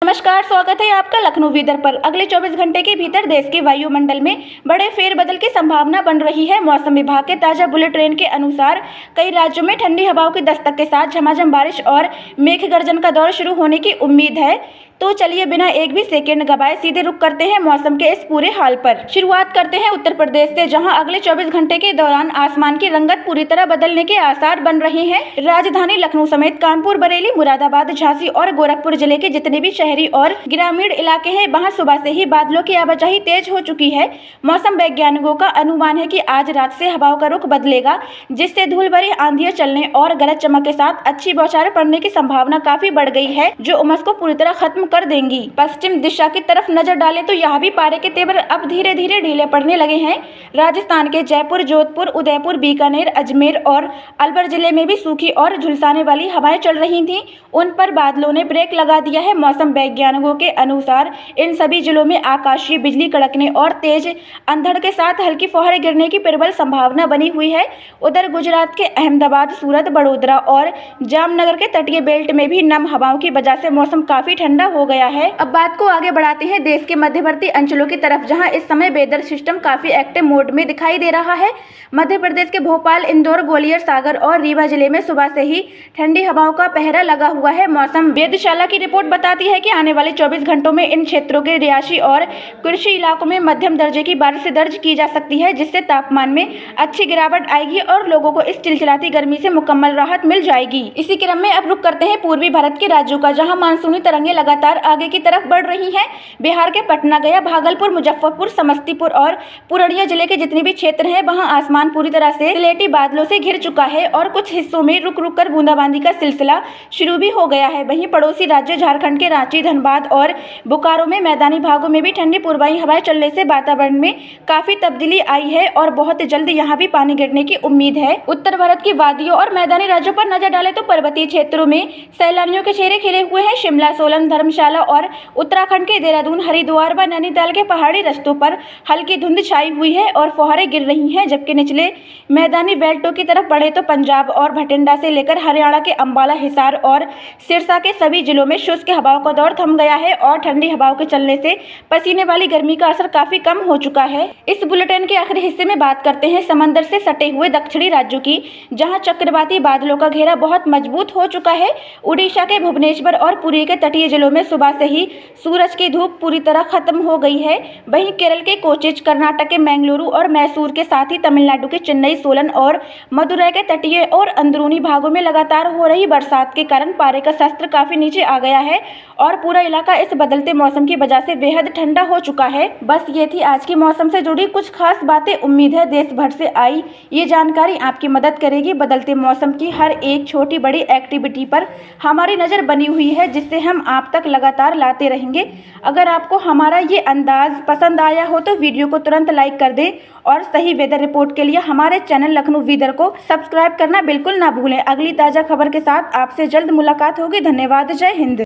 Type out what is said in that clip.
नमस्कार, स्वागत है आपका लखनऊ वेदर पर। अगले 24 घंटे के भीतर देश के वायुमंडल में बड़े फेरबदल की संभावना बन रही है। मौसम विभाग के ताजा बुलेट ट्रेन के अनुसार कई राज्यों में ठंडी हवाओं की दस्तक के साथ झमाझम बारिश और मेघ गर्जन का दौर शुरू होने की उम्मीद है। तो चलिए बिना एक भी सेकेंड गवाए सीधे रुक करते हैं मौसम के इस पूरे हाल पर। शुरुआत करते हैं उत्तर प्रदेश से, जहां अगले 24 घंटे के दौरान आसमान की रंगत पूरी तरह बदलने के आसार बन रहे हैं। राजधानी लखनऊ समेत कानपुर, बरेली, मुरादाबाद, झांसी और गोरखपुर जिले के जितने भी शहरी और ग्रामीण इलाके हैं, वहां सुबह से ही बादलों की आवाजाही तेज हो चुकी है। मौसम वैज्ञानिकों का अनुमान है कि आज रात से हवाओं का रुख बदलेगा, जिससे धूल भरी आंधियां चलने और गरज चमक के साथ अच्छी बौछारें पड़ने की संभावना काफी बढ़ गई है, जो उमस को पूरी तरह खत्म कर देंगी। पश्चिम दिशा की तरफ नजर डालें तो यहाँ भी पारे के तेवर अब धीरे धीरे ढीले पड़ने लगे हैं। राजस्थान के जयपुर, जोधपुर, उदयपुर, बीकानेर, अजमेर और अलवर जिले में भी सूखी और झुलसाने वाली हवाएं चल रही थीं। उन पर बादलों ने ब्रेक लगा दिया है। मौसम वैज्ञानिकों के अनुसार इन सभी जिलों में आकाशीय बिजली कड़कने और तेज अंधड़ के साथ हल्की फुहारें गिरने की प्रबल संभावना बनी हुई है। उधर गुजरात के अहमदाबाद, सूरत, बड़ोदरा और जामनगर के तटीय बेल्ट में भी नम हवाओं की वजह से मौसम काफी ठंडा हो गया है। अब बात को आगे बढ़ाते हैं देश के मध्यवर्ती अंचलों की तरफ, जहां इस समय वेदर सिस्टम काफी एक्टिव मोड में दिखाई दे रहा है। मध्य प्रदेश के भोपाल, इंदौर, ग्वालियर, सागर और रीवा जिले में सुबह से ही ठंडी हवाओं का पहरा लगा हुआ है। मौसम वेधशाला की रिपोर्ट बताती है कि आने वाले 24 घंटों में इन क्षेत्रों के रिहायशी और कृषि इलाकों में मध्यम दर्जे की बारिश दर्ज की जा सकती है, जिससे तापमान में अच्छी गिरावट आएगी और लोगों को इस चिलचिलाती गर्मी से मुकम्मल राहत मिल जाएगी। इसी क्रम में अब रुख करते हैं पूर्वी भारत के राज्यों का, जहाँ मानसूनी तरंगें लगातार आगे की तरफ बढ़ रही हैं। बिहार के पटना, गया, भागलपुर, मुजफ्फरपुर, समस्तीपुर और पूर्णिया जिले के जितने भी क्षेत्र हैं, वहां आसमान पूरी तरह से स्लेटी बादलों से घिर चुका है और कुछ हिस्सों में रुक रुक कर बूंदाबांदी का सिलसिला शुरू भी हो गया है। वहीं पड़ोसी राज्य झारखंड के रांची, धनबाद और बोकारो में मैदानी भागों में भी ठंडी पूर्वाई हवाएं चलने से वातावरण में काफी तब्दीली आई है और बहुत जल्द यहाँ भी पानी गिरने की उम्मीद है। उत्तर भारत की वादियों और मैदानी राज्यों पर नजर डालें तो पर्वतीय क्षेत्रों में सैलानियों के चेहरे खिले हुए हैं। शिमला, सोलन, धर्मशाला और उत्तराखंड के देहरादून, हरिद्वार व नैनीताल के पहाड़ी रास्तों पर हल्की धुंध छाई हुई है और फुहारें गिर रही हैं, जबकि निचले मैदानी बेल्टों की तरफ बढ़े तो पंजाब और भटिंडा से लेकर हरियाणा के अंबाला, हिसार और सिरसा के सभी जिलों में शुष्क हवाओं का दौर थम गया है और ठंडी हवाओं के चलने से पसीने वाली गर्मी का असर काफी कम हो चुका है। इस बुलेटिन के आखिरी हिस्से में बात करते हैं समंदर से सटे हुए दक्षिणी राज्यों की, जहां चक्रवाती बादलों का घेरा बहुत मजबूत हो चुका है। उड़ीसा के भुवनेश्वर और पुरी के तटीय जिलों में सुबह से ही सूरज की धूप पूरी तरह खत्म हो गई है। वहीं केरल के कोचीन, कर्नाटक के मैंगलुरु और मैसूर के साथ ही तमिलनाडु के चेन्नई, सोलन और मदुरै के तटीय और अंदरूनी भागों में लगातार हो रही बरसात के कारण पारे का स्तर काफी नीचे आ गया है और पूरा इलाका इस बदलते मौसम की वजह से बेहद ठंडा हो चुका है। बस ये थी आज की मौसम से जुड़ी कुछ खास बातें। उम्मीद है देश भर से आई ये जानकारी आपकी मदद करेगी। बदलते मौसम की हर एक छोटी बड़ी एक्टिविटी पर हमारी नज़र बनी हुई है, जिससे हम आप तक लगातार लाते रहेंगे। अगर आपको हमारा ये अंदाज पसंद आया हो तो वीडियो को तुरंत लाइक कर दें और सही वेदर रिपोर्ट के लिए हमारे चैनल लखनऊ वेदर को सब्सक्राइब करना बिल्कुल ना भूलें। अगली ताज़ा खबर के साथ आपसे जल्द मुलाकात होगी। धन्यवाद। जय हिंद।